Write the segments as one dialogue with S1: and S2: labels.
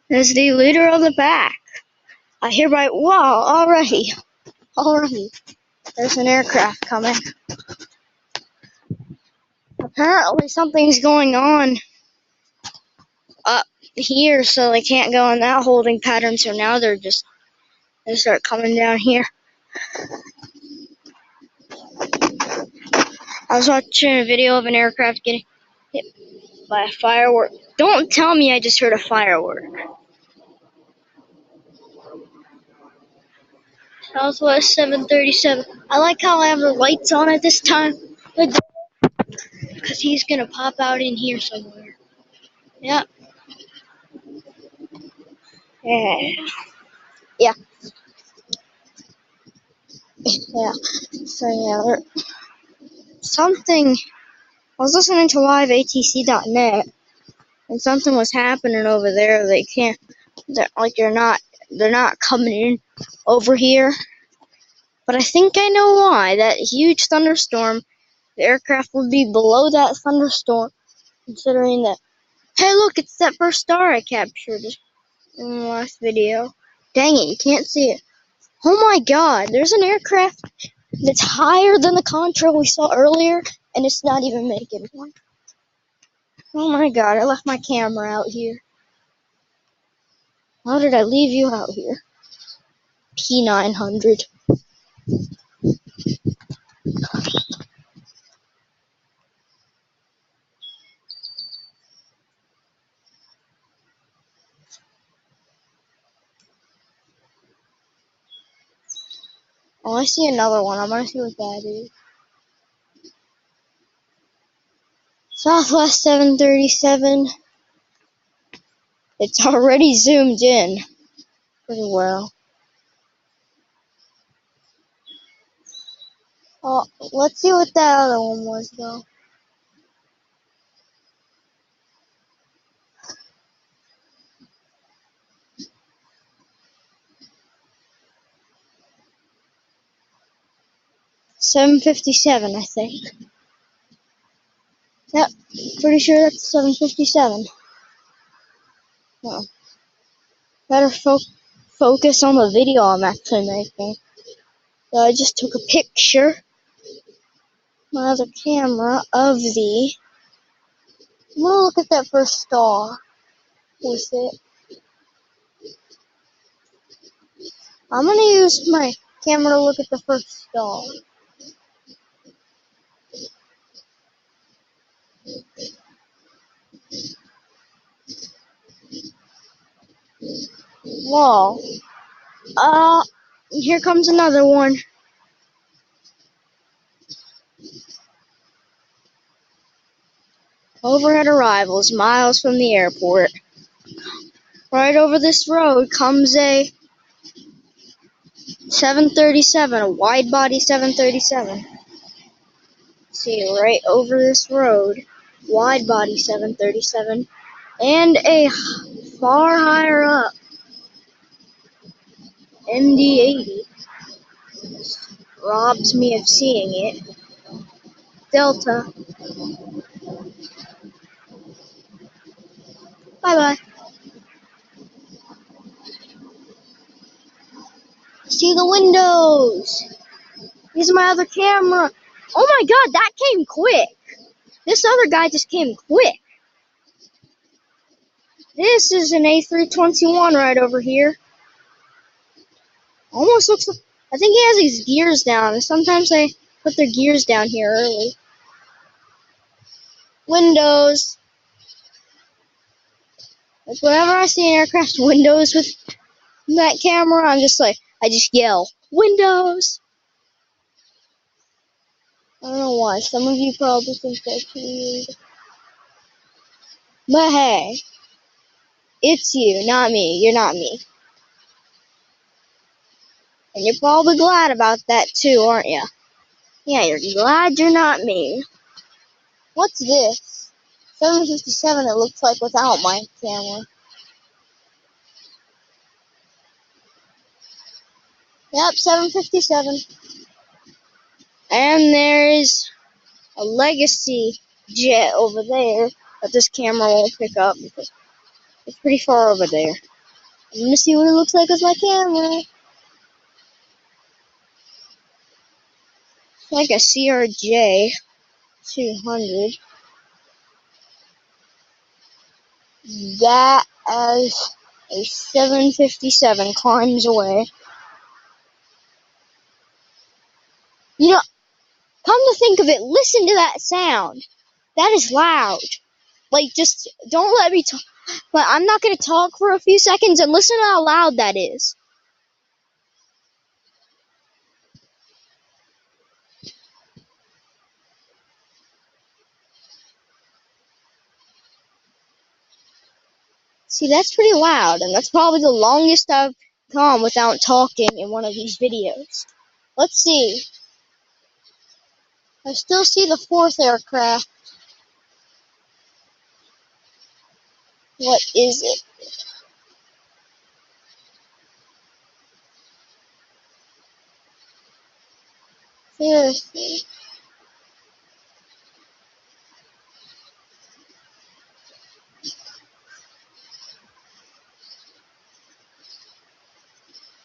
S1: As the leader of the pack, I hereby, wow, already, there's an aircraft coming. Apparently something's going on up here, so they can't go in that holding pattern, so now they start coming down here. I was watching a video of an aircraft getting hit by a firework. Don't tell me I just heard a firework. Southwest 737. I like how I have the lights on at this time, because he's gonna pop out in here somewhere. Yep. Yeah. So yeah, something. I was listening to liveatc.net, and something was happening over there. They're not coming in over here. But I think I know why. That huge thunderstorm, the aircraft would be below that thunderstorm, considering that. Hey, look, it's that first star I captured in the last video. Dang it, you can't see it. Oh my god, there's an aircraft that's higher than the Contra we saw earlier, and it's not even making one. Oh my god, I left my camera out here. How did I leave you out here? P900. Oh, I see another one. I'm gonna see what that is. Southwest 737. It's already zoomed in pretty well. Oh, let's see what that other one was, though. $757, I think. Yep, pretty sure that's 757. Oh. Better focus on the video I'm actually making. So I just took a picture, my other camera, of the. I'm gonna look at that first star with it. I'm gonna use my camera to look at the first star. Whoa. Here comes another one. Overhead arrivals, miles from the airport. Right over this road comes a 737, a wide-body 737. See, right over this road, wide-body 737, and a far higher up MD-80. Robs me of seeing it. Delta. Bye-bye. See the windows. These are my other camera. Oh my god, that came quick. This other guy just came quick. This is an A321 right over here. Almost looks like, I think he has his gears down. Sometimes they put their gears down here early. Windows. Like whenever I see an aircraft windows with that camera, I just yell, Windows! I don't know why. Some of you probably think that's weird. But hey, it's you, not me. You're not me. And you're probably glad about that too, aren't you? Yeah, you're glad you're not me. What's this? 757 it looks like without my camera. Yep, 757. And there's a Legacy jet over there that this camera won't pick up because it's pretty far over there. I'm gonna see what it looks like with my camera. It's like a CRJ 200. That as a 757 climbs away. You know, come to think of it, listen to that sound. That is loud. Like, just don't let me talk. But I'm not gonna talk for a few seconds and listen to how loud that is. See, that's pretty loud, and that's probably the longest I've gone without talking in one of these videos. Let's see. I still see the fourth aircraft. What is it? Seriously.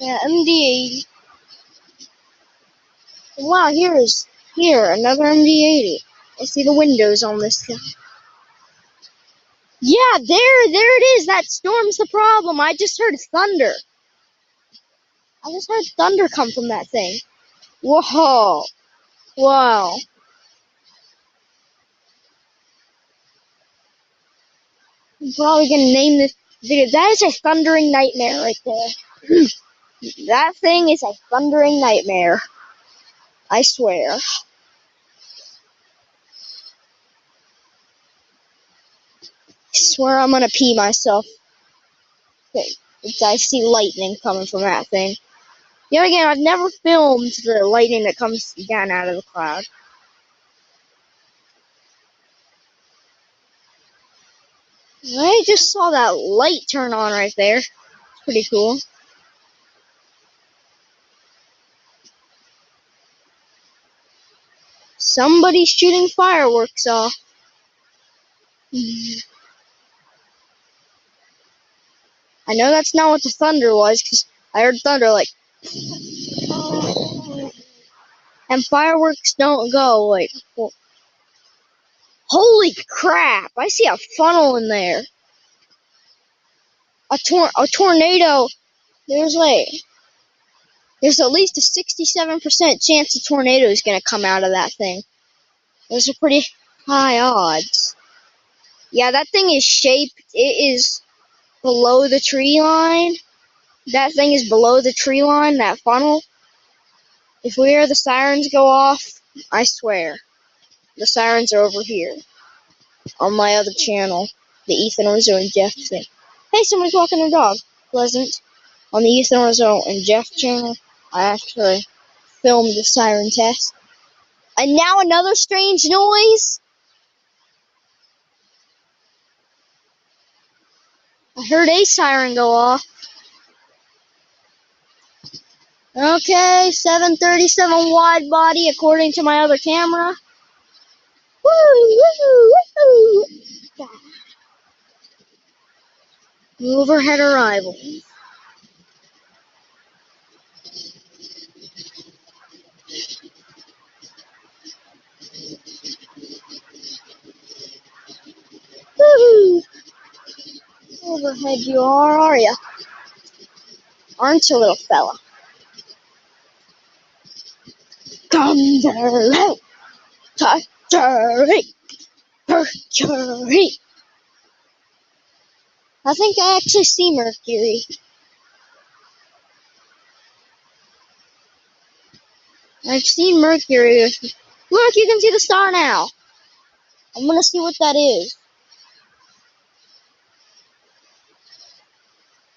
S1: Yeah, MD-80. Wow, another MD-80. I see the windows on this thing. Yeah, there it is. That storm's the problem. I just heard thunder. I just heard thunder come from that thing. Whoa. Wow. I'm probably gonna name this video. That is a thundering nightmare right there. That thing is a thundering nightmare. I swear. I swear I'm gonna pee myself. I see lightning coming from that thing. Yet again, I've never filmed the lightning that comes down out of the cloud. I just saw that light turn on right there. It's pretty cool. Somebody's shooting fireworks off. I know that's not what the thunder was, because I heard thunder like... And fireworks don't go like... Well, holy crap! I see a funnel in there. A tornado. There's at least a 67% chance a tornado is gonna come out of that thing. Those are pretty high odds. Yeah, that thing is shaped. It is below the tree line. That thing is below the tree line, that funnel. If we hear the sirens go off, I swear, the sirens are over here. On my other channel, the Ethan Rizzo and Jeff thing. Hey, somebody's walking their dog. Pleasant. On the Ethan Rizzo and Jeff channel, I actually filmed the siren test. And now another strange noise. I heard a siren go off. Okay, 737 wide body according to my other camera. Woo, woo, woo. Overhead arrival. Woo! Overhead you are ya? Aren't you, little fella? Thunder! Mercury! Mercury! I think I actually see Mercury. I've seen Mercury. Look, you can see the star now. I'm gonna see what that is.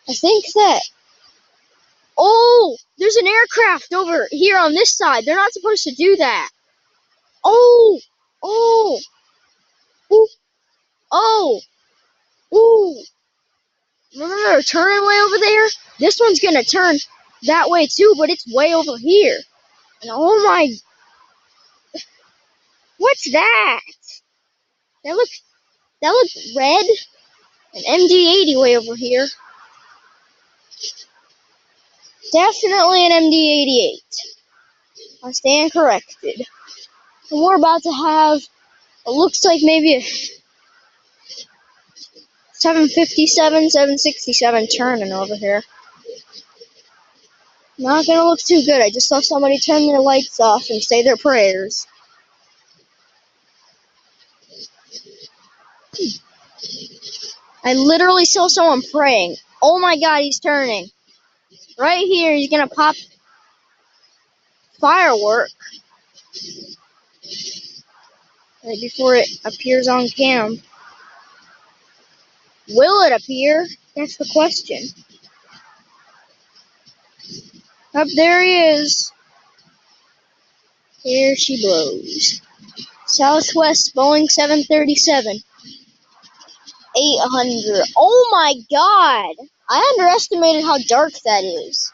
S1: I think that... Oh! There's an aircraft over here on this side. They're not supposed to do that. Oh! Oh! Ooh! Oh! Ooh! Remember they're turning way over there? This one's gonna turn that way too, but it's way over here. And oh my... What's that? That looks red. An MD-80 way over here. Definitely an MD88. I stand corrected. And we're about to have, it looks like maybe a 757, 767 turning over here. Not gonna look too good. I just saw somebody turn their lights off and say their prayers. I literally saw someone praying. Oh my god, he's turning. Right here, he's gonna pop firework. Right before it appears on cam. Will it appear? That's the question. Up there he is. Here she blows. Southwest Boeing 737. 800. Oh my god! I underestimated how dark that is.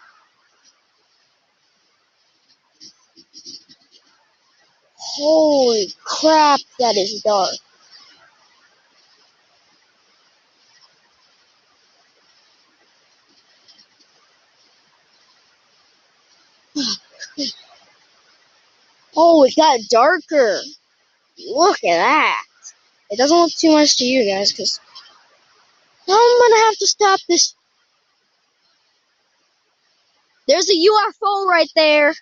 S1: Holy crap, that is dark. Oh, it got darker. Look at that. It doesn't look too much to you guys, because I'm gonna have to stop this. There's a UFO right there.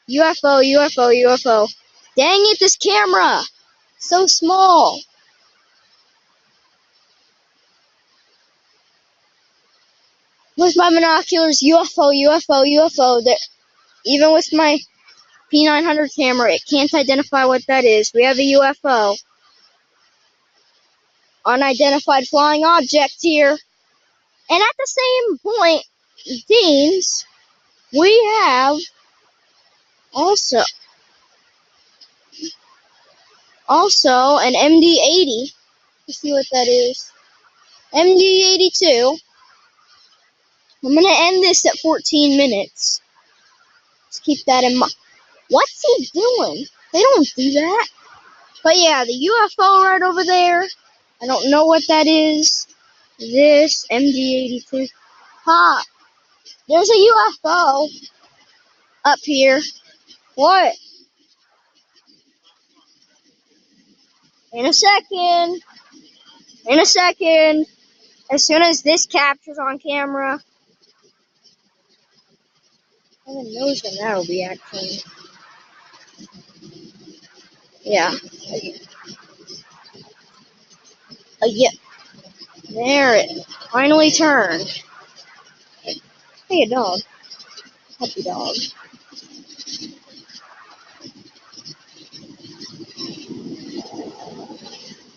S1: UFO, UFO, UFO. Dang it, this camera. So small. With my binoculars, UFO, UFO, UFO. There, even with my P900 camera, it can't identify what that is. We have a UFO. Unidentified flying object here. And at the same point, Deans, we have also an MD80. Let's see what that is. MD82. I'm gonna end this at 14 minutes. Let's keep that in mind. What's he doing? They don't do that. But yeah, the UFO right over there. I don't know what that is. This MD82. Ha! There's a UFO up here. What? In a second. In a second. As soon as this captures on camera. Heaven knows when that'll be actually. Yeah. Yeah. There it finally turned. Hey, a dog. Happy dog.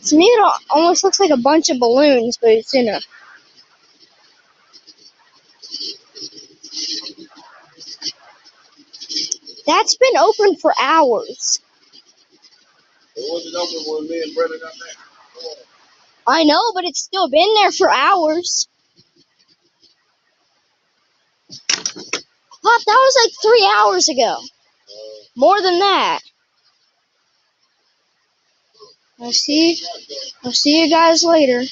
S1: To me, it almost looks like a bunch of balloons, but it's in a. That's been open for hours.
S2: It wasn't open when me and Brenda got there.
S1: I know, but it's still been there for hours. Pop, that was like 3 hours ago. More than that. I'll see you guys later.